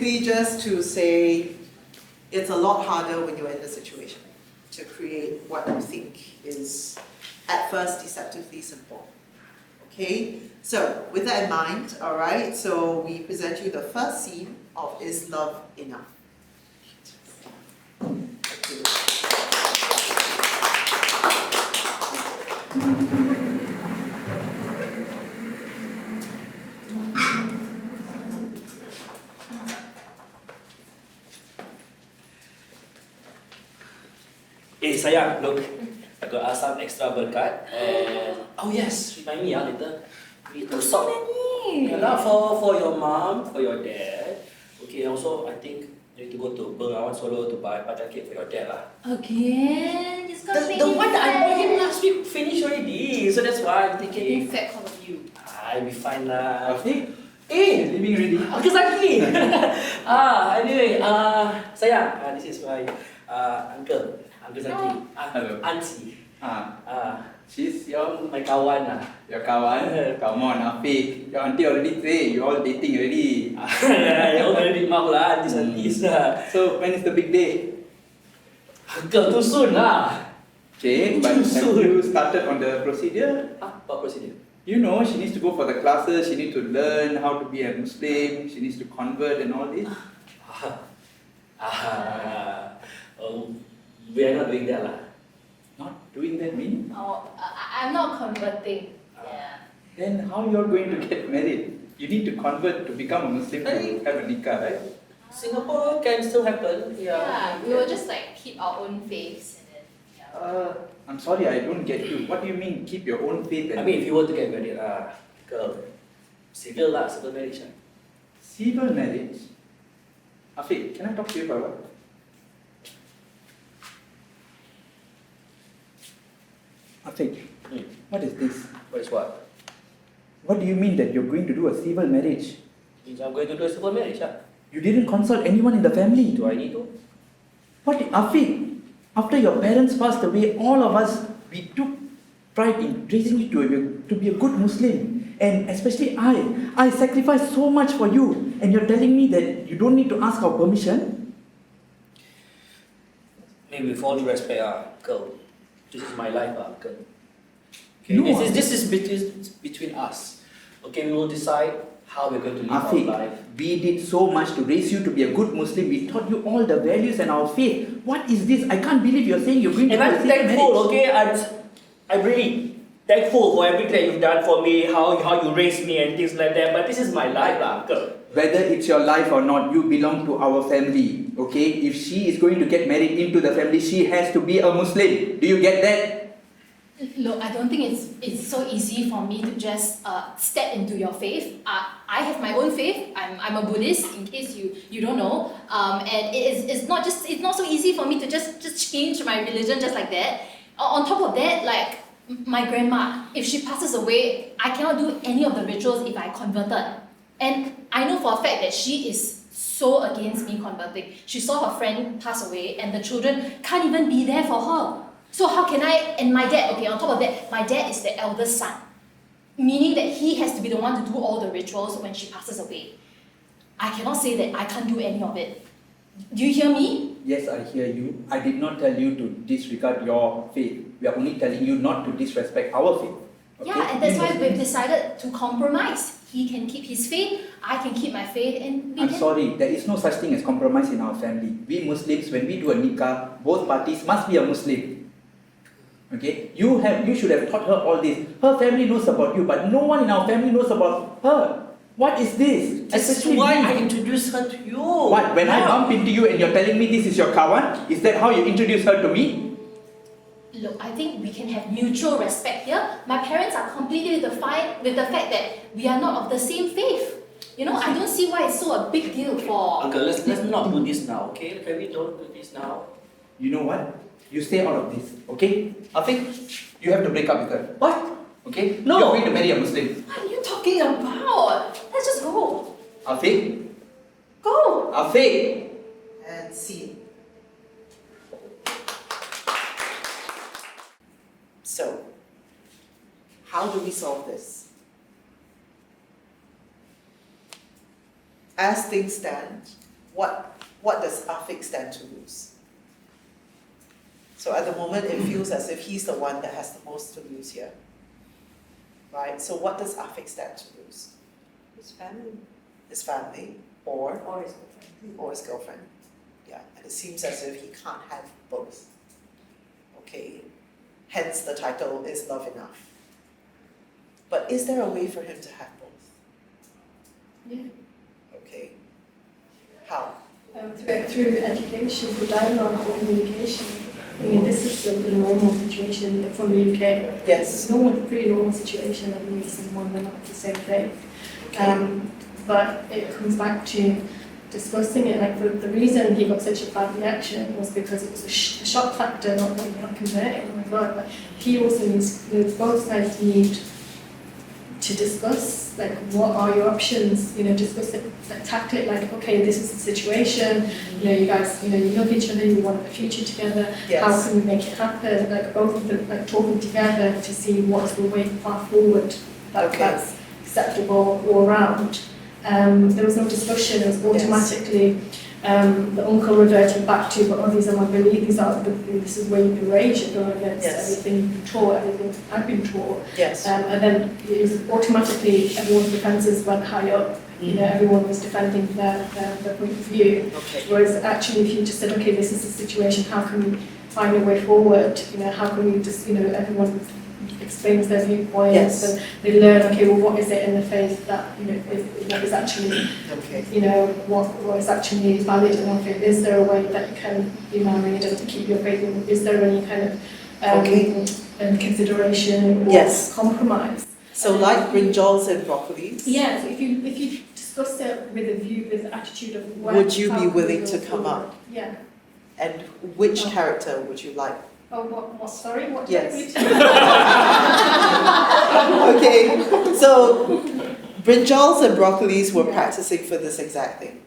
basically just to say it's a lot harder when you're in the situation to create what you think is at first deceptively simple. Okay, so with that in mind, all right, so we present you the first scene of Is Love Enough? Sayang, look, I got some extra berkat and oh yes, remind me later. We need to So many! Yeah, for your mom, for your dad. Okay, also I think you need to go to Bengawan Solo to buy pandan cake for your dad lah. Again? It's gonna make The me one that I bought him fat. last week finished already, so that's why I'm thinking. Fat because of you. I'll be fine lah. Okay, Leaving already. Exactly. Anyway, sayang, this is my uncle Zaki. Hello. Auntie. She's My kawan lah. your kawan. Come on, Afiq. Your auntie already say you all dating already. You already mau lah, aunties lah. So when is the big day? Uncle, too soon lah. Okay, but have you started on the procedure? What procedure? You know, she needs to go for the classes, she needs to learn how to be a Muslim, she needs to convert and all this. We are not doing that lah. Not doing that mean? Oh, I'm not converting. Yeah. Then how you are going to get married? You need to convert to become a Muslim to have a nikah, right? Singapore can still happen. Yeah, we will just like keep our own faiths and then, yeah. I'm sorry, I don't get you. What do you mean keep your own faith? I mean, if you were to get married, girl, civil marriage. Civil marriage? Afiq, can I talk to you for a while? Afiq, what is this? What is what? What do you mean that you're going to do a civil marriage? Means I'm going to do a civil marriage. You didn't consult anyone in the family. Do I need to? What, Afiq? After your parents passed away, all of us, we took pride in raising you to be a good Muslim. And especially I sacrificed so much for you. And you're telling me that you don't need to ask our permission? Maybe with all due respect, girl, this is my life, girl. Okay, No, this is between us. Okay, we will decide how we're going to live our Afiq, life. we did so much to raise you to be a good Muslim. We taught you all the values and our faith. What is this? I can't believe you're saying you're going to And do a I'm civil thankful, marriage. okay? I'm really thankful for everything that you've done for me, how you raised me and things like that. But this is my life, uncle. Whether it's your life or not, you belong to our family, okay? If she is going to get married into the family, she has to be a Muslim. Do you get that? Look, I don't think it's so easy for me to just step into your faith. I have my own faith. I'm a Buddhist, in case you don't know. And it's not so easy for me to just change my religion just like that. On top of that, like my grandma, if she passes away, I cannot do any of the rituals if I converted. And I know for a fact that she is so against me converting. She saw her friend pass away, and the children can't even be there for her. So how can I, and my dad, okay, on top of that, my dad is the eldest son, meaning that he has to be the one to do all the rituals when she passes away. I cannot say that I can't do any of it. Do you hear me? Yes, I hear you. I did not tell you to disregard your faith. We are only telling you not to disrespect our faith. Okay? Yeah, and that's We why we've Muslims- decided to compromise. He can keep his faith, I can keep my faith, and we I'm can... sorry, there is no such thing as compromise in our family. We Muslims, when we do a nikah, both parties must be a Muslim. Okay, you should have taught her all this. Her family knows about you, but no one in our family knows about her. What is this? This is Especially why me. I introduced her to you. What? When I bump into you and you're telling me this is your kawan, is that how you introduce her to me? Look, I think we can have mutual respect here. My parents are completely fine with the fact that we are not of the same faith. You know, I don't see why it's so a big deal for... Uncle, let's not do this now, okay? Can we don't do this now? You know what? You stay out of this, okay? Afiq, you have to break up with her. What? Okay? No. You're going to marry a Muslim. What are you talking about? Let's just go. Afiq? Go. Afiq? And scene. So, how do we solve this? As things stand, what does Afik stand to lose? So at the moment, it feels as if he's the one that has the most to lose here. Right? So what does Afik stand to lose? His family. His family, or His girlfriend. or his girlfriend. Yeah, and it seems as if he can't have both. Okay, hence the title is Love Enough. But is there a way for him to have both? Yeah. Okay, how? Through education, through dialogue, through communication. I mean, this is the normal situation from the UK. Yes. It's a pretty normal situation that meets someone they're not the same thing. Okay. But it comes back to discussing it. Like the reason he got such a bad reaction was because it was a shock factor, not that you're not converting. Oh my God! But he also needs, both sides need to discuss, like, what are your options? Discuss it, like, tackle it. Like, okay, this is the situation. You guys, you love each other. You want a future together. Yes. How can we make it happen? Like, both of them, like, talking together to see what's the way path forward that's acceptable all around. There was no discussion. It was automatically the uncle reverting back to, but these are my beliefs. This is where you've been raised. You're going against everything you've been taught, everything I've been taught. Yes. And then it was automatically everyone's defences went high up. Everyone was defending their point of view. Okay. Whereas actually, if you just said, okay, this is the situation. How can we find a way forward? How can we just, everyone explains their viewpoints, Yes. and they learn, okay, well, what is it in the faith that, what is actually, Okay. what is actually valid in our faith? Is there a way that you can be married and keep your faith? Is there any kind of consideration or compromise? So like brinjals and broccolis, Yeah, so if you discuss it with a view, with the attitude of where, would you how be can we willing go to come forward? up? Yeah. And which character would you like? Oh, what, sorry, what did Yes. I read? Okay, so brinjals and broccolis were practicing for this exact thing.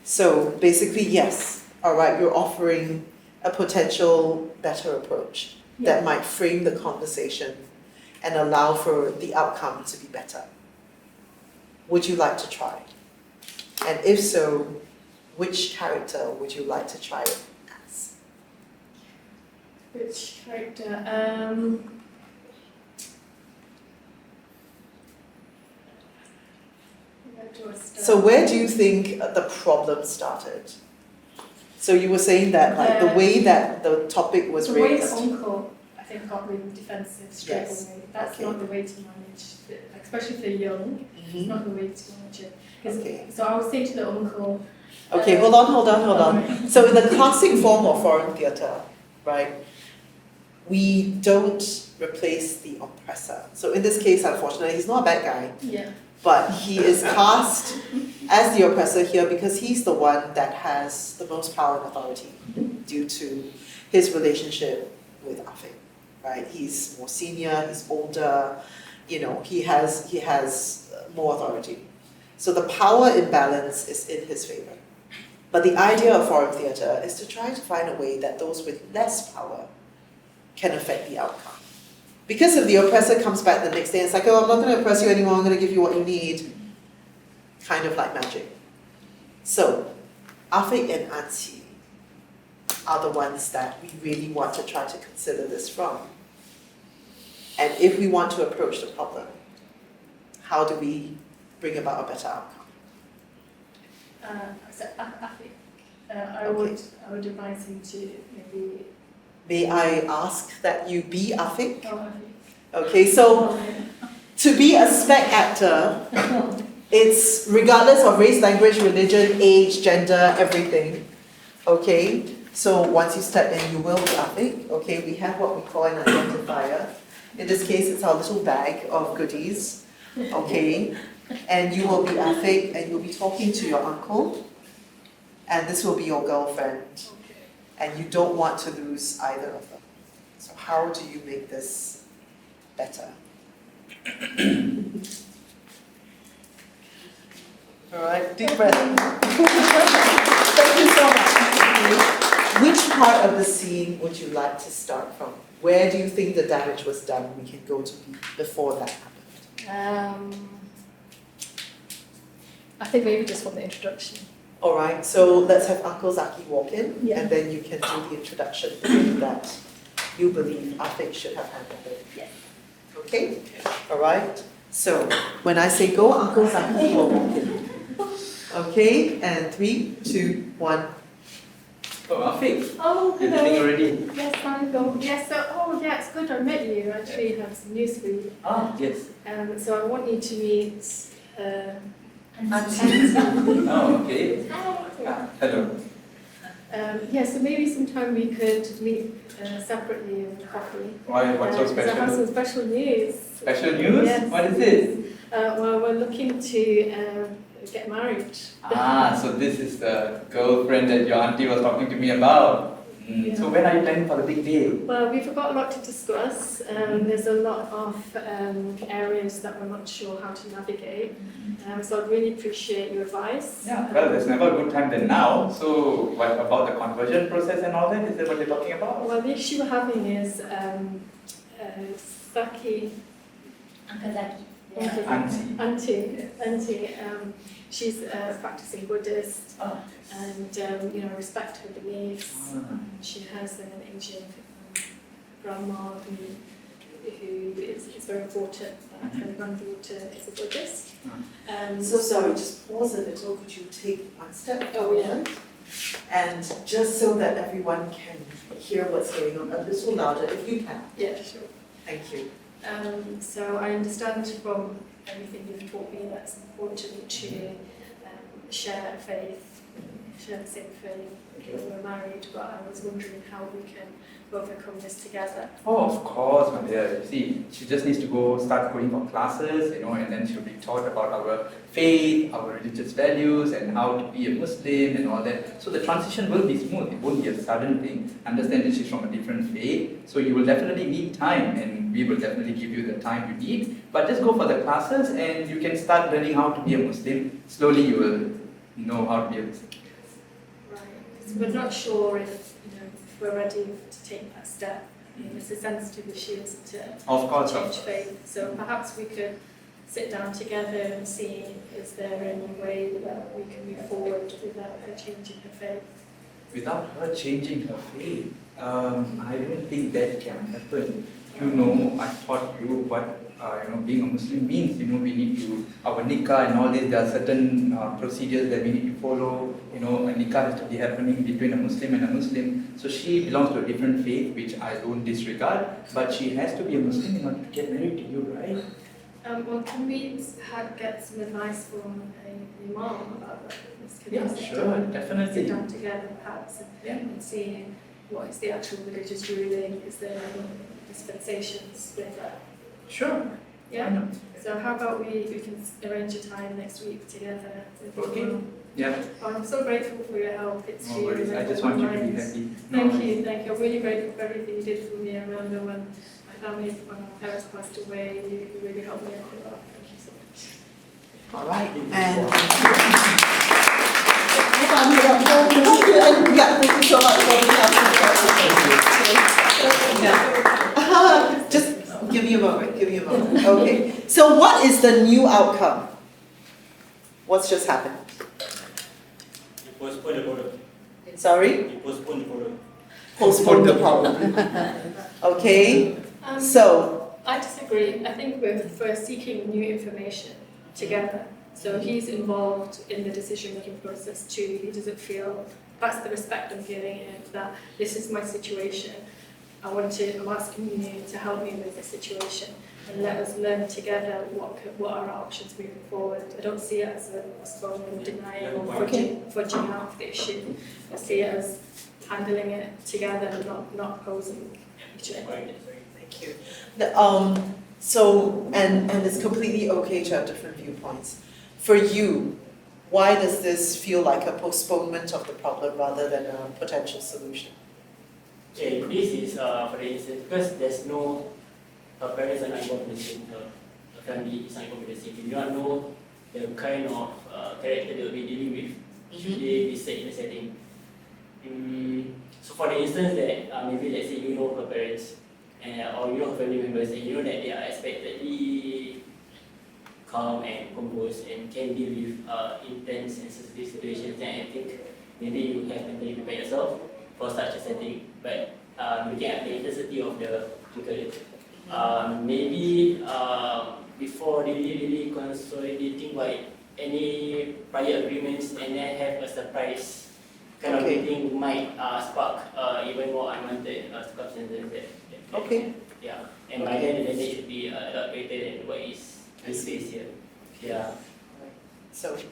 So basically, yes, all right, you're offering a potential better approach that might frame the conversation and allow for the outcome to be better. Would you like to try? And if so, which character would you like to try it as? Which character? Where do I start? So where do you think the problem started? So you were saying that like the way that the topic was the way raised. the uncle, I think, got really defensive straight Yes. away. That's Okay. not the way to manage, especially if they're young. It's Mhm. not the way to manage it. 'Cause- Okay. So I would say to the uncle. Okay, hold on. So in the classic form of foreign theatre, right, we don't replace the oppressor. So in this case, unfortunately, he's not a bad guy, Yeah. but he is cast as the oppressor here because he's the one that has the most power and authority due to his relationship with Afik, right? He's more senior, he's older, he has more authority. So the power imbalance is in his favor. But the idea of foreign theatre is to try to find a way that those with less power can affect the outcome. Because if the oppressor comes back the next day and it's like, oh, I'm not going to oppress you anymore, I'm going to give you what you need, kind of like magic. So, Afik and Ansi are the ones that we really want to try to consider this from. And if we want to approach the problem, how do we bring about a better outcome? So I think I would advise him to maybe. May I ask that you be Afik? Oh, Okay, so to be a spec actor, it's regardless of race, language, religion, age, gender, everything. Okay, so once you step in, you will be Afik. Okay, we have what we call an identifier. In this case, it's our little bag of goodies. Okay, and you will be Afik, and you'll be talking to your uncle, and this will be your girlfriend, and you don't want to lose either of them. So how do you make this better? All right, deep breath. Thank you so much. Which part of the scene would you like to start from? Where do you think the damage was done? We can go to before that happened. I think maybe just from the introduction. Alright, so let's have Uncle Zaki walk in, Yeah. and then you can do the introduction that you believe Afiq should have handled it. Yes. Okay? Alright, so when I say go, Uncle Zaki will walk in. Okay, and 3, 2, 1. Oh, Afiq, Oh, you're hello. leaving already. Yes, Michael. Yes, so, oh, yeah, it's good I met you. I actually have some news for you. Ah, yes. So I want you to meet Oh, okay. Ah, hello. yeah, so maybe sometime we could meet separately over coffee. Why? What's so Because I have special? some special news. Special news? Yes. What is it? Well, we're looking to get married. Ah, so this is the girlfriend that your auntie was talking to me about. Yeah. So when are you planning for the big day? Well, we've got a lot to discuss. There's a lot of areas that we're not sure how to navigate. So I'd really appreciate your advice. Yeah, well, there's never a good time than now. So what about the conversion process and all that? Is that what you're talking about? Well, the issue we're having is Saki, Uncle Zaki. Auntie, she's a practicing Buddhist, Ah. and respect her beliefs. She has an Asian grandma who is very important that her granddaughter is a Buddhist. So sorry, just pause a little. Could you take one step forward? And just so that everyone can hear what's going on, a little louder if you can. Yeah, sure. Thank you. So I understand from everything you've taught me that it's important to share a faith, share the same faith when we're married, but I was wondering how we can overcome this together. Oh, of course, my dear. You see, she just needs to start going for classes, and then she'll be taught about our faith, our religious values, and how to be a Muslim and all that. So the transition will be smooth. It won't be a sudden thing. Understand that she's from a different faith, so you will definitely need time, and we will definitely give you the time you need. But just go for the classes, and you can start learning how to be a Muslim. Slowly, you will know how to be a Muslim. Right. So we're not sure if we're ready to take that step. It's a sensitive issue, isn't it? Of course, of Change course. faith. So perhaps we could sit down together and see, is there any way that we can move forward without her changing her faith? Without her changing her faith, I don't think that can happen. I taught you what being a Muslim means. We need to, our nikah and all this, there are certain procedures that we need to follow. A nikah has to be happening between a Muslim and a Muslim. So she belongs to a different faith, which I don't disregard, but she has to be a Muslim in order to get married to you, right? Well, can we get some advice from an imam about that? Can we Yeah, sit sure, down- definitely. Sit down together perhaps Yeah. and see what is the actual religious ruling, is there any dispensations with that? Sure. Yeah? Why not? So how about we can arrange a time next week together with Okay. you? Yeah, Oh, I'm so grateful for your help. It's no really worries. I made just my want you to be mind. happy. Thank you. I'm really grateful for everything you did for me. I remember when my parents passed away, you really helped me out a lot. Thank you so much. All right, and yeah, thank you so much for the help. Just give me a moment. Okay, so what is the new outcome? What's just happened? You postpone the problem. Sorry? You postpone the problem. Postpone the problem. Okay, so, I disagree. I think we're first seeking new information together. So he's involved in the decision-making process too. He doesn't feel, that's the respect I'm giving him, that this is my situation. I'm asking you to help me with the situation and let us learn together what are our options moving forward. I don't see it as a postponement, denying or fudging out the issue. I see it as handling it together and not opposing each other. thank you. So, and it's completely okay to have different viewpoints. For you, why does this feel like a postponement of the problem rather than a potential solution? Okay, this is for instance, because there's no, her parents are not involved in the same, the family is not involved in the same. You do not know the kind of character they will be dealing with should they be set in a setting. So for the instance that maybe let's say you know her parents or you know her family members and you know that they are expectedly calm and composed and can deal with intense and sensitive situations, then I think maybe you have mentally prepared yourself for such a setting. But looking at the intensity of the tutorial, maybe before really consolidating any prior agreements and then have a surprise kind of Okay. meeting might spark even more unwanted circumstances. Okay. Yeah, and by then they should be a lot greater than what is I see. here. Yeah. So, okay,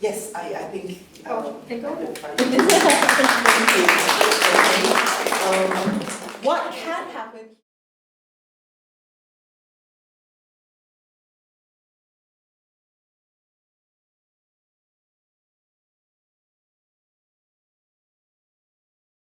yes, I think. Can go. What can happen